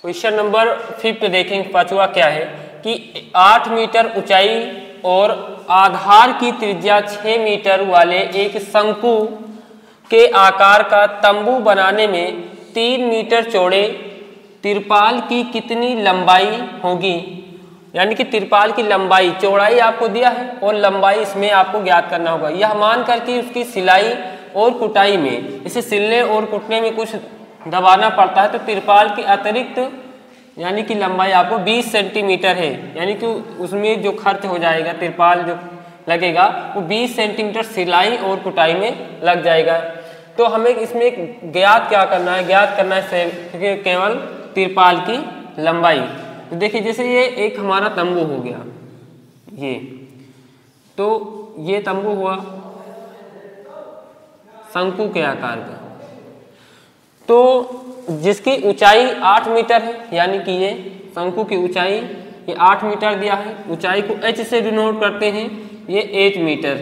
Question number 5 देखेंगे। पांचवा क्या है कि 8 मीटर ऊंचाई और आधार की त्रिज्या 6 मीटर वाले एक शंकु के आकार का तंबू बनाने में 3 मीटर चौड़े तिरपाल की कितनी लंबाई होगी। यानी कि तिरपाल की लंबाई, चौड़ाई आपको दिया है और लंबाई इसमें आपको ज्ञात करना होगा। यह मान करके उसकी सिलाई और कुटाई में, इसे सिलने और कुटने में कुछ दबाना पड़ता है, तो तिरपाल की अतिरिक्त यानी कि लंबाई आपको 20 सेंटीमीटर है। यानी कि उसमें जो खर्च हो जाएगा, तिरपाल जो लगेगा वो 20 सेंटीमीटर सिलाई और कुटाई में लग जाएगा। तो हमें इसमें ज्ञात क्या करना है, ज्ञात करना है केवल तिरपाल की लंबाई। तो देखिए जैसे ये एक हमारा तंबू हो गया, ये तो ये तंबू हुआ शंकु के आकार का, तो जिसकी ऊंचाई 8 मीटर है, यानी कि ये शंकु की ऊंचाई ये 8 मीटर दिया है। ऊंचाई को h से डिनोट करते हैं, ये 8 मीटर।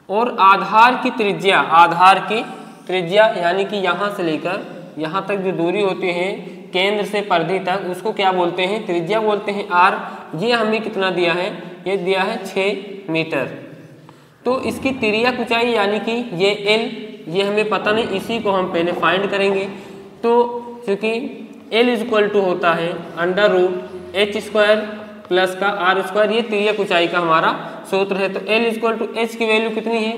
और आधार की त्रिज्या, आधार की त्रिज्या यानी कि यहाँ से लेकर यहाँ तक जो दूरी होती है केंद्र से परिधि तक, उसको क्या बोलते हैं, त्रिज्या बोलते हैं r। ये हमें कितना दिया है, ये दिया है 6 मीटर। तो इसकी तिर्यक ऊंचाई यानी कि ये l, ये हमें पता नहीं, इसी को हम पहले फाइंड करेंगे। तो चूंकि l इक्वल टू होता है √h² प्लस का r², ये तिर्यक ऊंचाई का हमारा सूत्र है। तो l इक्वल टू h की वैल्यू कितनी है,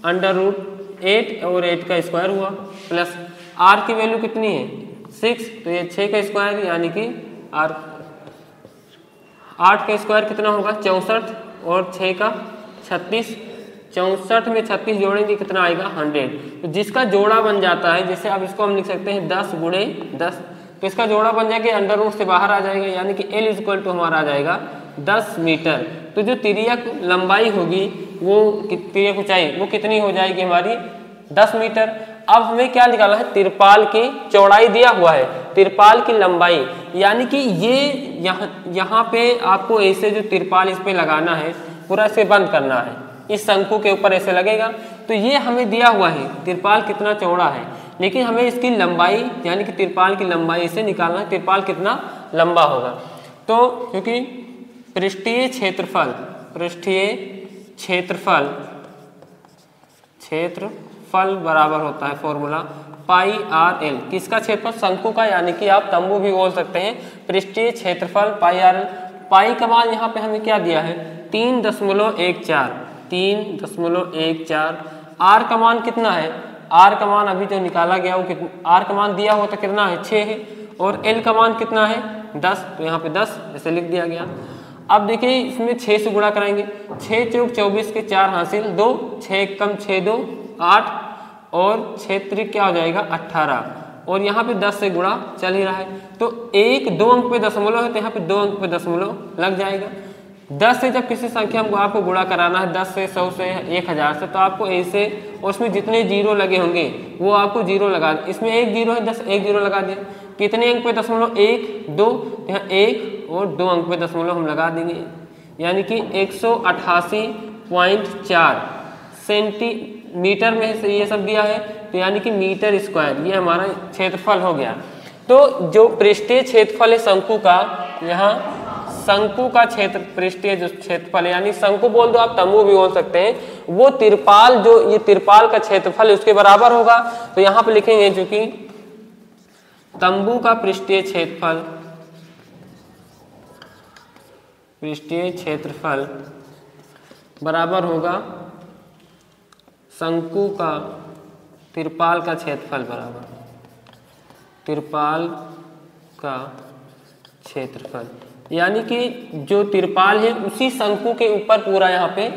√8 और 8 का स्क्वायर हुआ, प्लस r की वैल्यू कितनी है 6, तो ये 6 का स्क्वायर यानी कि 8 का स्क्वायर कितना होगा 64 और 6 का 36, 64 में 36 जोड़ेंगे कितना आएगा 100। तो जिसका जोड़ा बन जाता है, जैसे अब इसको हम लिख सकते हैं 10 गुणे 10, तो इसका जोड़ा बन जाएगा अंडर रूट से बाहर आ जाएगा, यानी कि l इक्वल टू हमारा आ जाएगा 10 मीटर। तो जो तिर्यक लंबाई होगी वो तिर्यक ऊंचाई वो कितनी हो जाएगी हमारी 10 मीटर। अब हमें क्या निकालना है, तिरपाल की चौड़ाई दिया हुआ है, तिरपाल की लंबाई, यानी कि ये यहाँ पे आपको ऐसे जो तिरपाल इस पे लगाना है, पूरा इसे बंद करना है, इस शंकु के ऊपर ऐसे लगेगा। तो ये हमें दिया हुआ है तिरपाल कितना चौड़ा है, लेकिन हमें इसकी लंबाई यानी कि तिरपाल की लंबाई इसे निकालना है, तिरपाल कितना लंबा होगा। तो क्योंकि पृष्ठीय क्षेत्रफल बराबर होता है फॉर्मूला πr_l, किसका क्षेत्रफल, शंकु का, यानी कि आप तंबू भी बोल सकते हैं। पृष्ठीय क्षेत्रफल πr_l, पाई का मान यहाँ पे हमें क्या दिया है 3.14, r का मान कितना है, r का मान अभी जो निकाला गया वो कितना, r का मान दिया हुआ तो कितना है 6 है, और l का मान कितना है 10, तो यहाँ पे 10 ऐसे लिख दिया गया। अब देखिए इसमें 6 से गुणा कराएंगे, 6 चौक 24 के 4 हासिल 2, 6 कम 6 2 8, और 6 त्रिक क्या हो जाएगा 18, और यहाँ पे 10 से गुणा चल ही रहा है। तो 2 अंक पे दशमलव है, तो यहाँ पे 2 अंक पे दशमलव लग जाएगा। 10 से जब किसी संख्या को आपको गुणा कराना है, 10 से 100 से 1000 से, तो आपको ऐसे, और उसमें जितने जीरो लगे होंगे वो आपको जीरो लगा, इसमें 1 जीरो है 10 1 जीरो लगा दिया। कितने अंक पे दशमलव 1 2, यहाँ 1 और 2 अंक पे दशमलव हम लगा देंगे, यानी कि 188.4 सेंटीमीटर में से ये सब दिया है, तो यानी कि मीटर स्क्वायर ये हमारा क्षेत्रफल हो गया। तो जो पृष्ठीय क्षेत्रफल है शंकु का, यहाँ शंकु का पृष्ठीय जो क्षेत्रफल है, यानी शंकु बोल दो आप, तंबू भी बोल सकते हैं, वो तिरपाल, जो ये तिरपाल का क्षेत्रफल है उसके बराबर होगा। तो यहाँ पे लिखेंगे जो कि तंबू का पृष्ठीय क्षेत्रफल बराबर होगा शंकु का तिरपाल का क्षेत्रफल बराबर तिरपाल का क्षेत्रफल, यानी कि जो तिरपाल है उसी शंकु के ऊपर पूरा यहाँ पे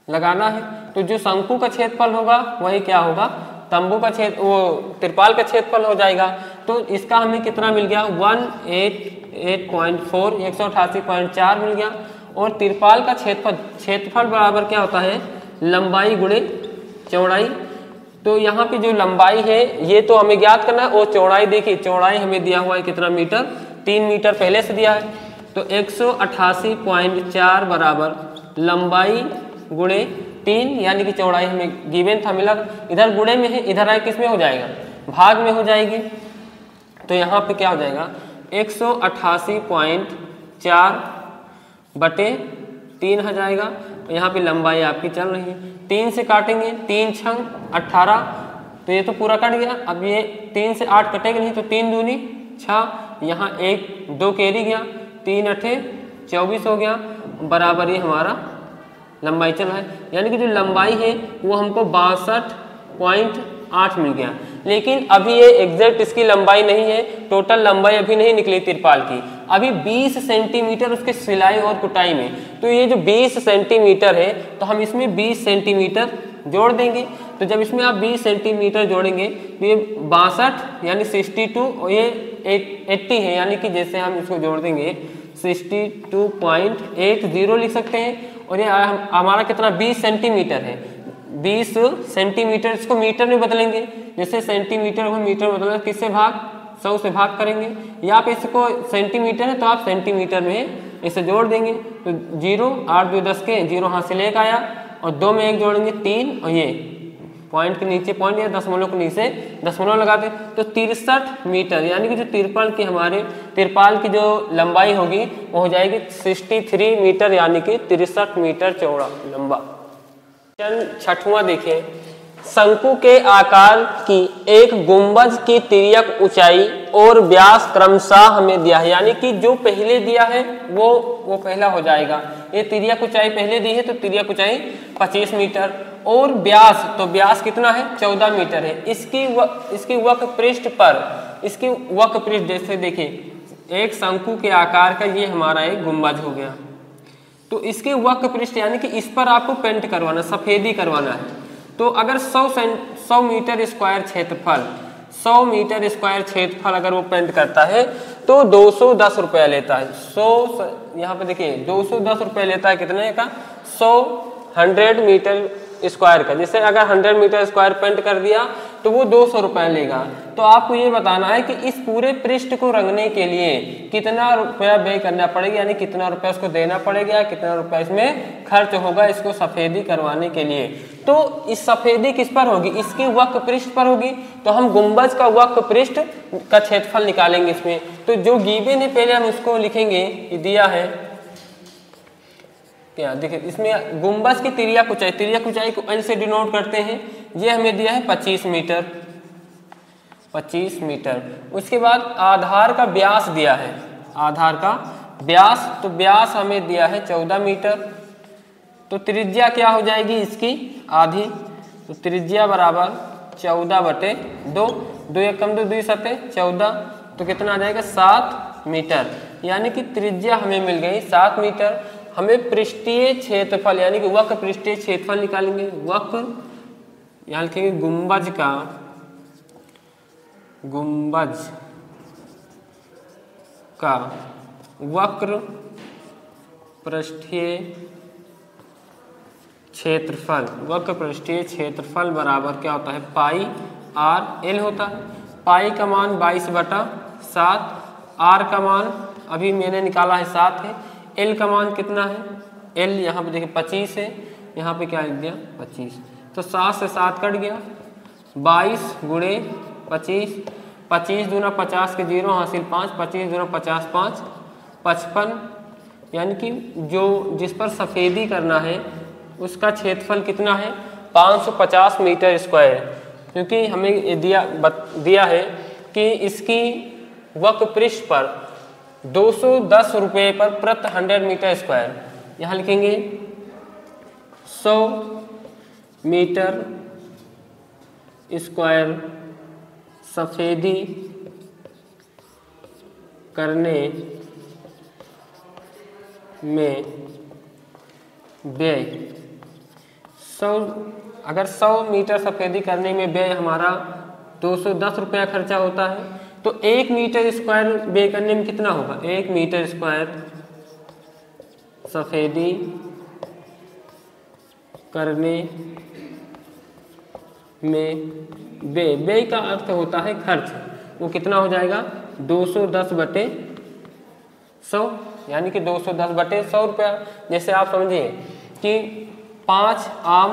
लगाना है। तो जो शंकु का क्षेत्रफल होगा वही क्या होगा, तंबू का वो तिरपाल का क्षेत्रफल हो जाएगा। तो इसका हमें कितना मिल गया 188.4, 188.4 मिल गया। और तिरपाल का क्षेत्रफल बराबर क्या होता है, लंबाई गुणे चौड़ाई। तो यहाँ पे जो लंबाई है ये तो हमें ज्ञात करना है, और चौड़ाई देखिए, चौड़ाई हमें दिया हुआ है कितना मीटर, 3 मीटर पहले से दिया है। तो 188.4 बराबर लंबाई गुणे 3, यानी कि चौड़ाई हमें गिवन था मिला, इधर गुणे में है, इधर आए किस में हो जाएगा, भाग में हो जाएगी। तो यहाँ पे क्या हो जाएगा 188.4 बटे 3 आ जाएगा। तो यहाँ पे लंबाई आपकी चल रही है, 3 से काटेंगे, 3 छंग 18, तो ये तो पूरा कट गया। अब ये 3 से 8 कटेगा नहीं, तो 3 दूनी 6, यहाँ 1 2 कैरी गया, 3 अठे 24 हो गया, बराबर ये हमारा लंबाई चल रहा है। यानी कि जो लंबाई है वो हमको 62.8 मिल गया। लेकिन अभी ये एग्जैक्ट इसकी लंबाई नहीं है, टोटल लंबाई अभी नहीं निकली तिरपाल की, अभी 20 सेंटीमीटर उसके सिलाई और कुटाई में। तो ये जो 20 सेंटीमीटर है, तो हम इसमें 20 सेंटीमीटर जोड़ देंगे। तो जब इसमें आप 20 सेंटीमीटर जोड़ेंगे तो ये 62 यानी 62 और ये 80 है, यानी कि जैसे हम इसको जोड़ देंगे 62.80 लिख सकते हैं। और ये हमारा कितना 20 सेंटीमीटर है, 20 सेंटीमीटर, इसको मीटर में बदलेंगे। जैसे सेंटीमीटर को मीटर में बदलेंगे, किससे भाग 100 से भाग करेंगे, या आप इसको सेंटीमीटर है तो आप सेंटीमीटर में इसे जोड़ देंगे। तो 0 8 2 10 के 0 हाथ से लेकर आया, और 2 में 1 जोड़ेंगे 3, और ये पॉइंट के नीचे पॉइंट या दशमलव के नीचे दशमलव लगा दे, तो 63 मीटर, यानी कि जो तिरपाल की जो लंबाई होगी वो हो जाएगी 63 मीटर, यानी कि 63 मीटर चौड़ा लंबा। छठवां देखिए, शंकु के आकार की एक गुंबज की तिर्यक ऊंचाई और व्यास क्रमशः हमें दिया है। यानी कि जो पहले दिया है वो पहला हो जाएगा। ये तिर्यक ऊंचाई पहले दी है, तो तिर्यक ऊंचाई 25 मीटर, और व्यास, तो व्यास कितना है 14 मीटर है। इसकी वक्र पृष्ठ पर, इसकी वक्र पृष्ठ जैसे देखिए, एक शंकु के आकार का ये हमारा एक गुंबज हो गया, तो इसके वक्र पृष्ठ यानी कि इस पर आपको पेंट करवाना, सफेदी करवाना है। तो अगर 100 मीटर स्क्वायर क्षेत्रफल, 100 मीटर स्क्वायर क्षेत्रफल अगर वो पेंट करता है तो 210 रुपया लेता है। 100 यहाँ पे देखिए 210 रुपया लेता है, कितने का 100 मीटर स्क्वायर का। जैसे अगर 100 मीटर स्क्वायर पेंट कर दिया तो वो 200 रुपया लेगा। तो आपको ये बताना है कि इस पूरे पृष्ठ को रंगने के लिए कितना रुपया व्यय करना पड़ेगा, यानी कितना रुपया उसको देना पड़ेगा, कितना रुपया इसमें खर्च होगा इसको सफेदी करवाने के लिए। तो इस सफेदी किस पर होगी, इसकी वक्र पृष्ठ पर होगी। तो हम गुंबज का वक्र पृष्ठ का क्षेत्रफल निकालेंगे इसमें। तो जो गिवन है पहले हम उसको लिखेंगे, ये दिया है क्या, देखिए इसमें गुंबज की तिर्यक ऊंचाई को L से डिनोट करते हैं। ये हमें दिया है 25 मीटर, 25 मीटर। उसके बाद आधार का व्यास दिया है, आधार का व्यास, तो व्यास हमें दिया है 14 मीटर। तो त्रिज्या क्या हो जाएगी इसकी आधी, तो त्रिज्या बराबर 14/2, 2 एकम 2 2 सते 14, तो कितना आ जाएगा 7 मीटर। यानी कि त्रिज्या हमें मिल गई 7 मीटर। हमें पृष्ठीय क्षेत्रफल यानी कि वक्र पृष्ठीय क्षेत्रफल निकालेंगे। वक्र यहाँ लिखेंगे गुंबज का वक्र पृष्ठीय क्षेत्रफल, वक्र पृष्ठीय क्षेत्रफल बराबर क्या होता है πr/l होता है। पाई का मान 22/7, r का मान अभी मैंने निकाला है 7 है, L का मान कितना है, L यहाँ पे देखिए 25 है, यहाँ पे क्या लिख दिया 25, तो 7 से 7 कट गया, 22 गुणे 25, 25 दूना 50 के 0 हासिल 5, 25 दूना 50 5 55, यानी कि जो जिस पर सफेदी करना है उसका क्षेत्रफल कितना है 550 मीटर स्क्वायर। क्योंकि हमें ये दिया है कि इसकी वक्र पृष्ठ पर 210 रुपये पर प्रति 100 मीटर स्क्वायर, यहाँ लिखेंगे 100 मीटर स्क्वायर सफेदी करने में व्यय 100, अगर 100 मीटर सफेदी करने में व्यय हमारा 210 रुपया खर्चा होता है, तो 1 मीटर स्क्वायर व्यय करने में कितना होगा, 1 मीटर स्क्वायर सफेदी करने में व्यय का अर्थ होता है खर्च, वो कितना हो जाएगा 210/100, यानी कि 210/100 रुपया। जैसे आप समझिए कि 5 आम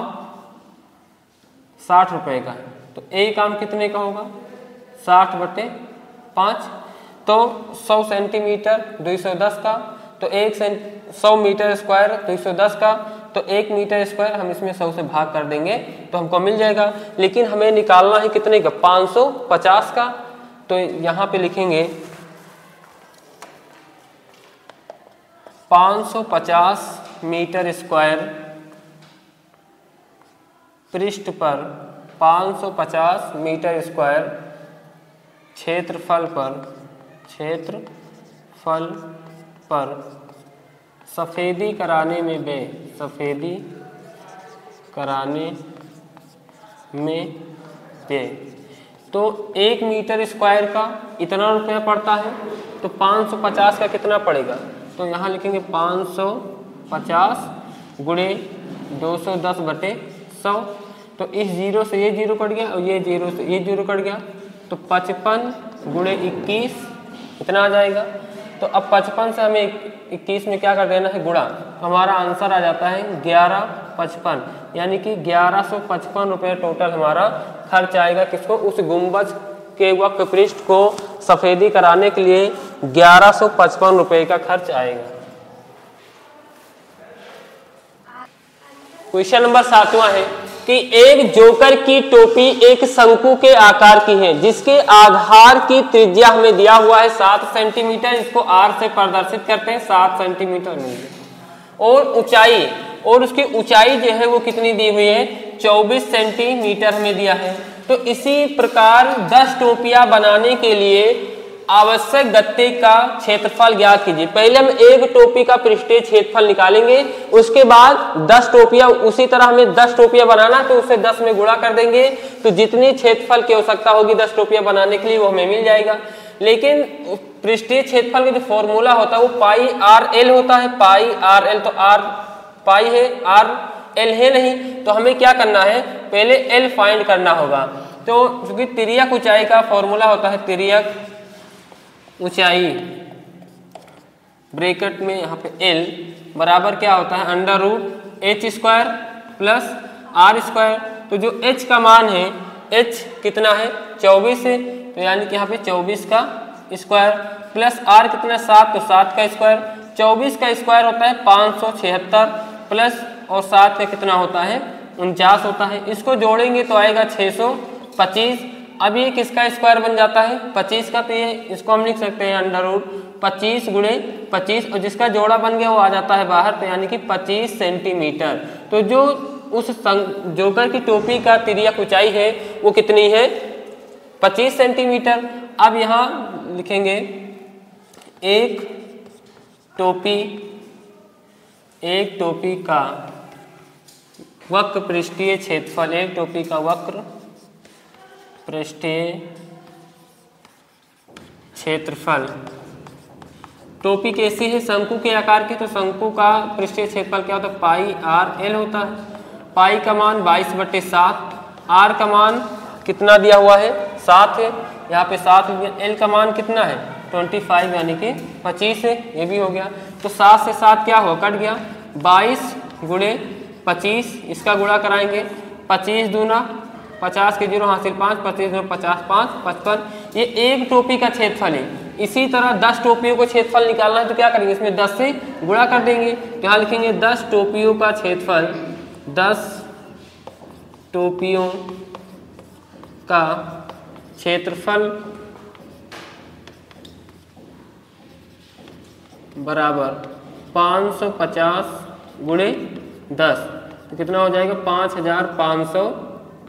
60 रुपये का है, तो एक आम कितने का होगा 60/100, 5, तो 100 सेंटीमीटर 210 का, तो 100 मीटर स्क्वायर 210 का, तो 1 मीटर स्क्वायर हम इसमें 100 से भाग कर देंगे तो हमको मिल जाएगा। लेकिन हमें निकालना है कितने का, 550 का। तो यहाँ पे लिखेंगे 550 मीटर स्क्वायर पृष्ठ पर 550 मीटर स्क्वायर क्षेत्रफल पर सफेदी कराने में व्यय, सफेदी कराने में व्यय। तो 1 मीटर स्क्वायर का इतना रुपया पड़ता है, तो 550 का कितना पड़ेगा, तो यहाँ लिखेंगे 550 गुणे 210/100। तो इस जीरो से ये जीरो कट गया और ये जीरो से ये जीरो कट गया, तो 55 गुणे 21 इतना आ जाएगा। तो अब 55 से हमें 21 में क्या कर देना है, गुणा। हमारा आंसर आ जाता है 1155, यानी कि 1155 रुपये टोटल हमारा खर्च आएगा। किसको, उस गुंबज के वक्र पृष्ठ को सफेदी कराने के लिए 1155 रुपये का खर्च आएगा। क्वेश्चन नंबर 7वां है कि एक जोकर की टोपी एक शंकु के आकार की है जिसके आधार की त्रिज्या हमें दिया हुआ है 7 सेंटीमीटर। इसको r से प्रदर्शित करते हैं, 7 सेंटीमीटर और ऊंचाई, और उसकी ऊंचाई जो है वो कितनी दी हुई है, 24 सेंटीमीटर हमें दिया है। तो इसी प्रकार 10 टोपियां बनाने के लिए आवश्यक गत्ते का क्षेत्रफल ज्ञात कीजिए। पहले हम एक टोपी का पृष्ठीय क्षेत्रफल निकालेंगे, उसके बाद 10 टोपियां, उसी तरह हमें 10 टोपियां बनाना तो उसे 10 में गुणा कर देंगे, तो जितनी क्षेत्रफल की आवश्यकता होगी 10 टोपियां बनाने के लिए वो हमें मिल जाएगा। लेकिन पृष्ठीय क्षेत्रफल का जो फॉर्मूला होता है वो पाई आर एल होता है, पाई आर एल। तो आर पाई है, आर एल है नहीं, तो हमें क्या करना है, पहले एल फाइंड करना होगा। तो क्योंकि तिर्यक ऊंचाई का फॉर्मूला होता है तिर्यक ऊंचाई ब्रैकेट में यहाँ पे एल बराबर क्या होता है, √h² प्लस r²। तो जो h का मान है, h कितना है, 24 है, तो यानी कि यहाँ पे 24 का स्क्वायर प्लस r कितना, 7, तो 7 का स्क्वायर। 24 का स्क्वायर होता है 576 प्लस और 7 का कितना होता है, 49 होता है। इसको जोड़ेंगे तो आएगा 625। अब ये किसका स्क्वायर बन जाता है, 25 का, तो ये इसको हम लिख सकते हैं √25 गुणे 25, और जिसका जोड़ा बन गया वो आ जाता है बाहर, तो यानी कि 25 सेंटीमीटर। तो जो उस जोकर की टोपी का तिर्यक ऊंचाई है वो कितनी है, 25 सेंटीमीटर। अब यहाँ लिखेंगे एक टोपी का वक्र पृष्ठीय क्षेत्रफल, एक टोपी का वक्र पृष्ठीय क्षेत्रफल। टोपी कैसी है, शंकु के आकार की, तो शंकु का पृष्ठीय क्षेत्रफल क्या होता है, पाई आर एल होता है। पाई का मान 22/7, आर का मान कितना दिया हुआ है, 7 है, यहाँ पे 7 हो गया। एल का मान कितना है, 25 यानी कि 25 है, ये भी हो गया। तो 7 से 7 क्या हुआ, कट गया, 22 गुणे 25, इसका गुणा कराएंगे, 25 दूना 50 के 0 हासिल 5, 25 दूना 50, 5 55। ये एक टोपी का क्षेत्रफल है। इसी तरह 10 टोपियों को क्षेत्रफल निकालना है तो क्या करेंगे, इसमें 10 से गुणा कर देंगे। तो यहाँ लिखेंगे 10 टोपियों का क्षेत्रफल, 10 टोपियों का क्षेत्रफल बराबर 550 गुणे 10, तो कितना हो जाएगा, 5500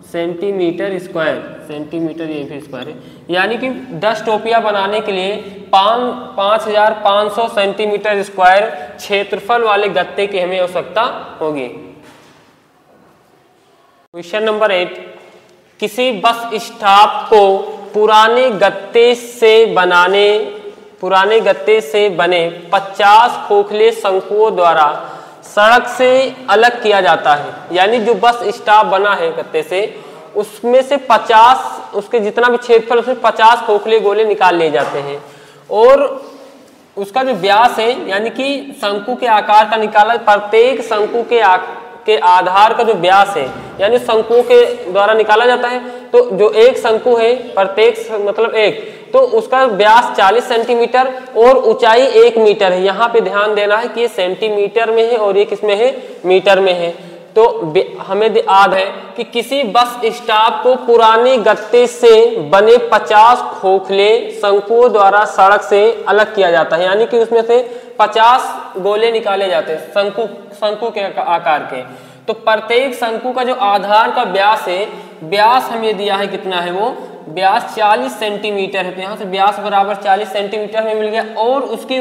सेंटीमीटर स्क्वायर। सेंटीमीटर ये भी स्क्वायर है, यानी कि 10 टोपियां बनाने के लिए 5500 सेंटीमीटर स्क्वायर क्षेत्रफल वाले गत्ते की हमें आवश्यकता होगी। क्वेश्चन नंबर 8, किसी बस स्टॉप को पुराने गत्ते से बने 50 खोखले शंकुओं द्वारा सड़क से अलग किया जाता है। यानी जो बस स्टॉप बना है गत्ते से, उसमें से 50, उसके जितना भी क्षेत्रफल उसमें 50 खोखले गोले निकाल लिए जाते हैं, और उसका जो व्यास है यानी कि शंकु के आकार का निकाला, प्रत्येक शंकु के आधार का जो व्यास है यानी शंकुओं के द्वारा निकाला जाता है। तो जो एक शंकु है, प्रत्येक मतलब एक, तो उसका व्यास 40 सेंटीमीटर और ऊंचाई 1 मीटर है। यहाँ पे ध्यान देना है कि ये सेंटीमीटर में है और ये किसमें है, मीटर में है। तो हमें याद है कि किसी बस स्टॉप को पुराने गत्ते से बने 50 खोखले शंकुओं द्वारा सड़क से अलग किया जाता है, यानी कि उसमें से 50 गोले निकाले जाते हैं शंकु के आकार के। तो प्रत्येक शंकु का जो आधार का व्यास है, व्यास हमें दिया है कितना है, वो व्यास 40 सेंटीमीटर है। तो यहाँ से व्यास बराबर 40 सेंटीमीटर हमें मिल गया। और उसकी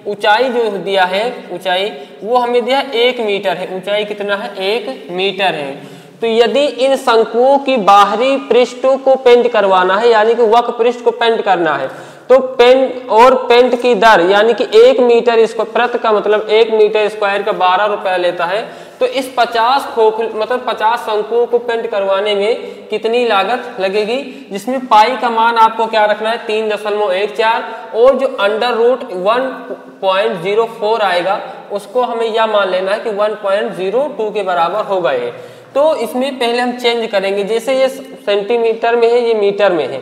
ऊंचाई जो दिया है, ऊंचाई वो हमें दिया 1 मीटर है। ऊंचाई कितना है, 1 मीटर है। तो यदि इन शंकुओं की बाहरी पृष्ठों को पेंट करवाना है, यानी कि वक्र पृष्ठ को पेंट करना है, तो पेंट की दर यानी कि 1 मीटर स्क्वायर प्रति का मतलब 1 मीटर स्क्वायर का 12 रुपया लेता है। तो इस 50 मतलब 50 शंकुओं को पेंट करवाने में कितनी लागत लगेगी, जिसमें पाई का मान आपको क्या रखना है, 3.14 और जो अंडर रूट 1.04 आएगा उसको हमें यह मान लेना है कि 1.02 के बराबर होगा ये। तो इसमें पहले हम चेंज करेंगे, जैसे ये सेंटीमीटर में है, ये मीटर में है,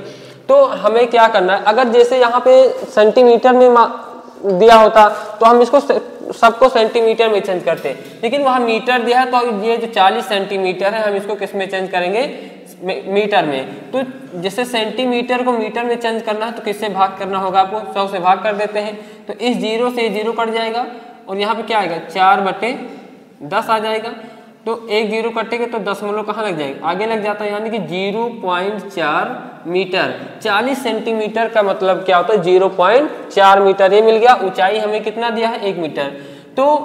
तो हमें क्या करना है, अगर जैसे यहाँ पे सेंटीमीटर में दिया होता तो हम इसको सबको सेंटीमीटर में चेंज करते, लेकिन वहाँ मीटर दिया है तो ये जो 40 सेंटीमीटर है हम इसको किस में चेंज करेंगे, मीटर में। तो जैसे सेंटीमीटर को मीटर में चेंज करना है तो किससे भाग करना होगा, आपको 100 से भाग कर देते हैं। तो इस 0 से 0 कट जाएगा और यहाँ पे क्या आएगा, 4/10 आ जाएगा। तो 1 0 कटेगा तो दशमलव कहाँ लग जाएगा, आगे लग जाता है, यानी कि 0.4 मीटर। 40 सेंटीमीटर का मतलब क्या होता है, 0.4 मीटर। ये मिल गया। ऊंचाई हमें कितना दिया है, 1 मीटर। तो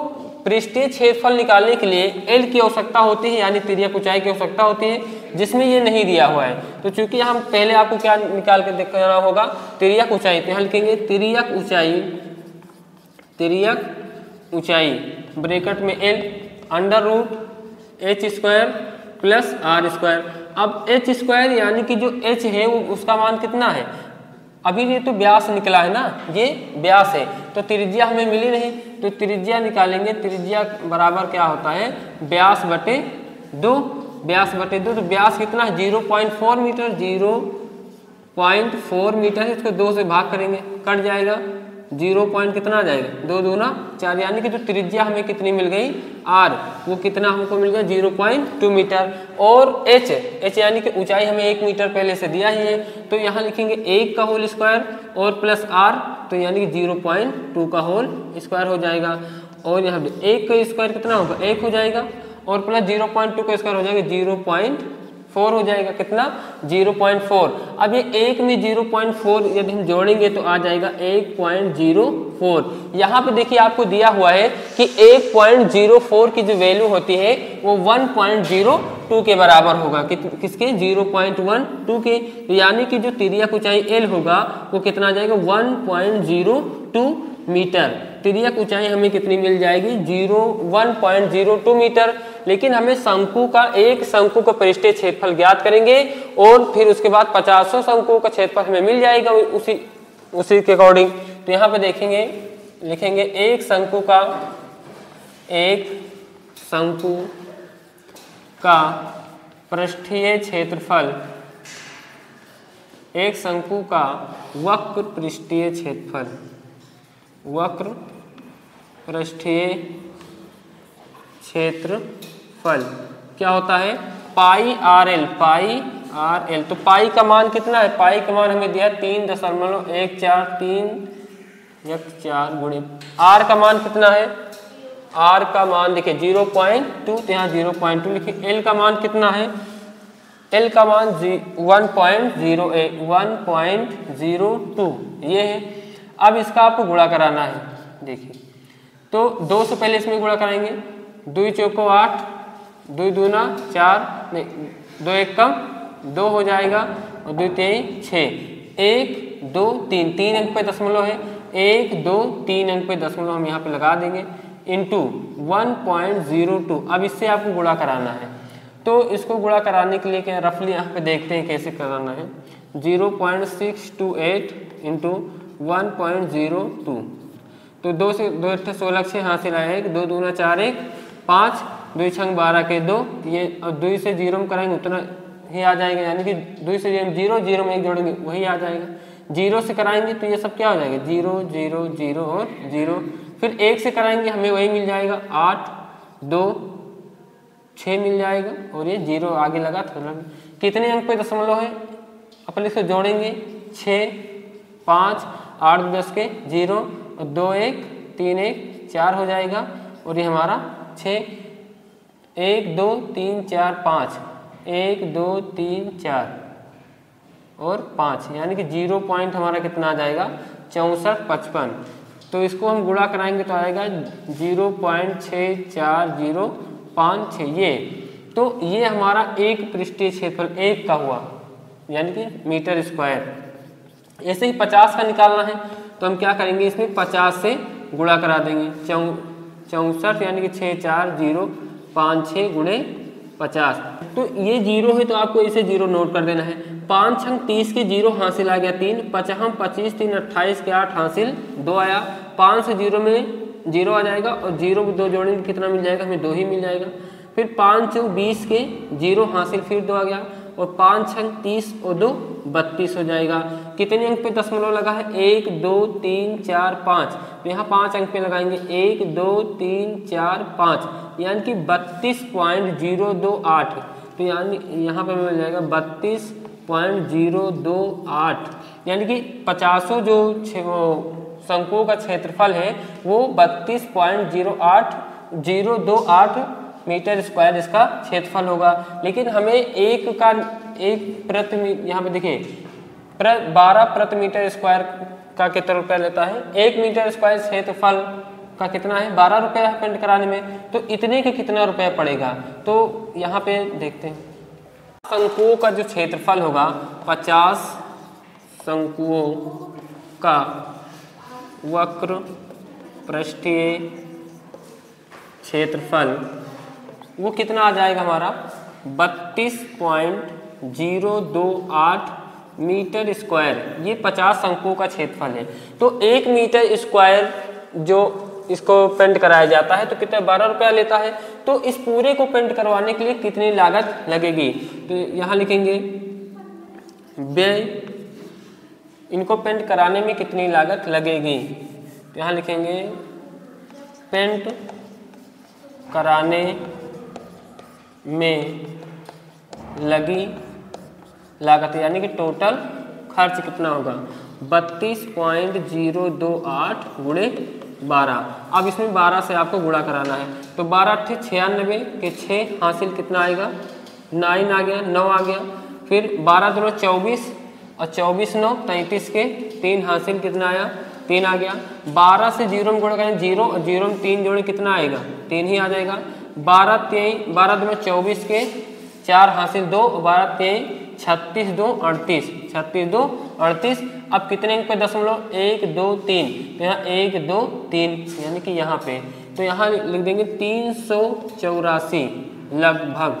पृष्ठीय क्षेत्रफल निकालने के लिए एल की आवश्यकता होती है, यानी तिर्यक ऊंचाई की आवश्यकता होती है, जिसमें ये नहीं दिया हुआ है। तो चूंकि हम पहले आपको क्या निकाल के देखना होगा, तिर्यक ऊंचाई। तो यहाँ लिखेंगे तिर्यक ऊंचाई ब्रैकेट में L under root h² plus r²। अब h² यानी कि जो h है वो उसका मान कितना है, अभी ये तो व्यास निकला है ना, ये व्यास है, तो त्रिज्या हमें मिली नहीं, तो त्रिज्या निकालेंगे। त्रिज्या बराबर क्या होता है, व्यास बटे 2। व्यास बटे 2, तो व्यास कितना है, 0.4 मीटर। 0.4 मीटर है, इसको 2 से भाग करेंगे, कट जाएगा। 0 पॉइंट कितना आ जाएगा, 2 दूना 4, यानी कि जो त्रिज्या हमें कितनी मिल गई, r, वो कितना हमको मिल गया, 0.2 मीटर। और h यानी कि ऊंचाई हमें 1 मीटर पहले से दिया ही है, तो यहाँ लिखेंगे 1 का होल स्क्वायर और प्लस r, तो यानी कि 0.2 का होल स्क्वायर हो जाएगा। और यहाँ पे 1 का स्क्वायर कितना होगा, 1 हो जाएगा, और प्लस 0.2 का स्क्वायर हो जाएगा 0.4 हो जाएगा, कितना, 0.4। अब ये 1 में 0.4 यदि हम जोड़ेंगे तो आ जाएगा 1.04। यहाँ पे देखिए आपको दिया हुआ है कि 1.04 की जो वैल्यू होती है वो 1.02 के बराबर होगा, किसके, 0.12 के। यानी कि जो तिर्यक ऊंचाई L होगा वो कितना आ जाएगा, 1.02 मीटर। तिर्यक ऊंचाई हमें कितनी मिल जाएगी, 1.02 मीटर। लेकिन हमें एक शंकु का पृष्ठीय क्षेत्रफल ज्ञात करेंगे और फिर उसके बाद 50 शंकुओं का क्षेत्रफल हमें मिल जाएगा उसी के अकॉर्डिंग। तो यहाँ पे देखेंगे, लिखेंगे एक शंकु का पृष्ठीय क्षेत्रफल, एक शंकु का वक्र पृष्ठीय क्षेत्रफल, वक्र पृष्ठीय क्षेत्रफल क्या होता है, पाई आर एल। तो पाई का मान कितना है, पाई का मान हमें दिया 3.143 गुणित आर का मान कितना है, आर का मान देखिए 0.2, तो यहाँ 0.2 लिखिए। एल का मान कितना है, एल का मान 1.02 ये है। अब इसका आपको गुणा कराना है, देखिए तो 2 से पहले इसमें गुणा कराएंगे, 2 चौको 8, 2 दूना 4, नहीं 2 1 कम 2 हो जाएगा, और 2 3 6, 1 2 3, 3 अंक पे दशमलव है, 1 2 3 अंक पे दशमलव हम यहाँ पे लगा देंगे, इंटू 1.02। अब इससे आपको गुणा कराना है, तो इसको गुणा कराने के लिए क्या रफली यहाँ पे देखते हैं कैसे कराना है। 0.628 इंटू 1.02, तो 2 से 2 8 16 6 हासिल आया, 2 दूना 4 1 5, 2 छंग 12 के 2, ये 2 से 0 में कराएंगे उतना ही आ जाएगा, यानी कि 2 से 0 में 1 जोड़ेंगे वही आ जाएगा। जीरो से कराएंगे तो ये सब क्या हो जाएगा, 0 0 0 और 0। फिर 1 से कराएंगे हमें वही मिल जाएगा, 8 2 6 मिल जाएगा, और ये 0 आगे लगा था। कितने अंक पे दशमलव है, अपन इसको जोड़ेंगे, 6 5 8 10 के 0 और 2 1 3 1 4 हो जाएगा, और ये हमारा 6 1 2 3 4 5 1 2 3 4 और 5, यानी कि 0 पॉइंट हमारा कितना आ जाएगा, 64 55। तो इसको हम गुणा कराएंगे तो आएगा 0.6405 ये। तो ये हमारा एक पृष्ठीय क्षेत्रफल एक का हुआ, यानी कि मीटर स्क्वायर। ऐसे ही 50 का निकालना है तो हम क्या करेंगे, इसमें 50 से गुणा करा देंगे, 64 यानी कि 64056 गुणे 50। तो ये 0 है तो आपको इसे 0 नोट कर देना है। 5 अंक 30 के 0 हासिल आ गया 3, 5 25 3 28 के 8 हासिल 2 आया, 5 से 0 में 0 आ जाएगा, और 0 को 2 जोड़ेंगे कितना मिल जाएगा, हमें 2 ही मिल जाएगा। फिर 5 20 के 0 हासिल फिर 2 आ गया, और 5 अंक 30 और 2 32 हो जाएगा। कितने अंक पे दशमलव लगा है, 1 2 3 4 5, तो यहाँ 5 अंक पे लगाएंगे, 1 2 3 4 5, यानी कि 32.028। तो यानी यहाँ पे मिल जाएगा 32.028, यानी कि 50 जो शंकुओं का क्षेत्रफल है वो 32.028 मीटर स्क्वायर इसका क्षेत्रफल होगा। लेकिन हमें एक प्रति, यहाँ पे देखिए 12 प्रति मीटर स्क्वायर का कितना रुपया लेता है, 1 मीटर स्क्वायर क्षेत्रफल का कितना है, 12 रुपया पेंट कराने में। तो इतने के कितना रुपया पड़ेगा, तो यहाँ पे देखते हैं। शंकुओं का जो क्षेत्रफल होगा, 50 शंकुओं का वक्र पृष्ठीय क्षेत्रफल वो कितना आ जाएगा हमारा, 32.028 मीटर स्क्वायर। ये 50 शंकुओं का क्षेत्रफल है। तो 1 मीटर स्क्वायर जो इसको पेंट कराया जाता है तो कितना, 12 रुपया लेता है। तो इस पूरे को पेंट करवाने के लिए कितनी लागत लगेगी, तो यहाँ लिखेंगे व्यय, इनको पेंट कराने में कितनी लागत लगेगी, तो यहाँ लिखेंगे पेंट कराने में लगी लागत, यानी कि टोटल खर्च कितना होगा, 32.028 गुणे 12। अब इसमें 12 से आपको गुणा कराना है, तो 12 अट्ठे 96 के 6 हासिल कितना आएगा, 9 आ गया, 9 आ गया। फिर 12 दूनी 24 और 24 9 33 के 3 हासिल कितना आया, 3 आ गया। 12 से 0 में गुणा करें 0 और 0 में 3 जोड़े कितना आएगा, 3 ही आ जाएगा। 12 दूनी 24 के 4 हासिल 2, 12 3 36 2 38, 36 2 38। अब कितने अंक पे दशमलव, 1 2 3, तो यहाँ 1 2 3, यानी कि यहाँ पे, तो यहाँ लिख देंगे 384 लगभग,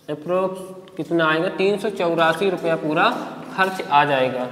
अप्रोक्स कितना आएगा, 384 रुपया पूरा खर्च आ जाएगा।